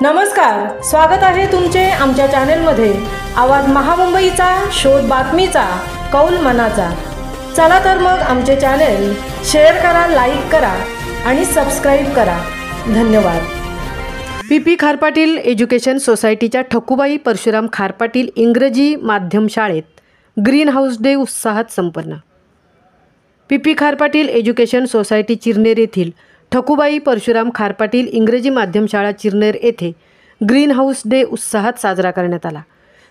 नमस्कार, स्वागत आहे तुमचे आमच्या चॅनेलमध्ये। आवाज महामुंबईचा, शोध बातमीचा, कौल मनाचा। चला तर मग आमचे चॅनेल शेअर करा, लाईक करा आणि सबस्क्राईब करा। धन्यवाद। पी खारपाटील एज्युकेशन सोसायटीच्या ठकूबाई परशुराम खारपाटील इंग्रजी माध्यम शाळेत ग्रीन हाऊस डे उत्साहात संपन्न। पी खारपाटील एज्युकेशन सोसायटी चिरनेर येथील ठकूबाई परशुराम खारपाटील इंग्रजी माध्यम शाळा चिरनेर येथे ग्रीन हाऊस डे उत्साहात साजरा करण्यात आला।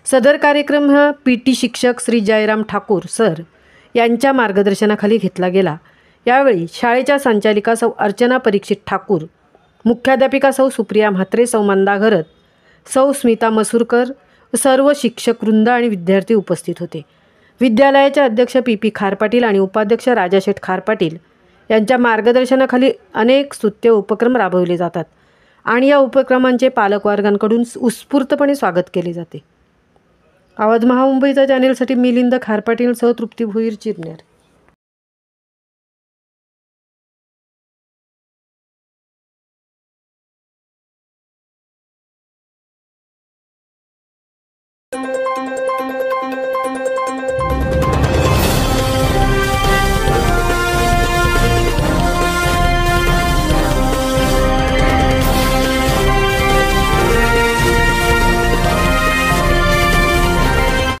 सदर कार्यक्रम हा पीटी शिक्षक श्री जयराम ठाकूर सर यांच्या मार्गदर्शनाखाली घेतला गेला। यावेळी शाळेच्या संचालिका सौ अर्चना परीक्षित ठाकूर, मुख्याध्यापिका सौ सुप्रिया म्हात्रे, सौ मंदा घरत, सौ स्मिता मसूरकर, सर्व शिक्षक वृंद आणि विद्यार्थी उपस्थित होते। विद्यालयाचे अध्यक्ष पी खारपाटील आणि उपाध्यक्ष राजाशेठ खारपाटील यांच्या मार्गदर्शनाखाली अनेक स्तुत्य उपक्रम राबवले जातात आणि या उपक्रमांचे पालकवर्गांकडून उत्स्फूर्तपणे स्वागत केले जाते। आवाज महामुंबईचा चॅनेलसाठी मिलिंद खारपाटील सह तृप्ती भोईर चिरनेर।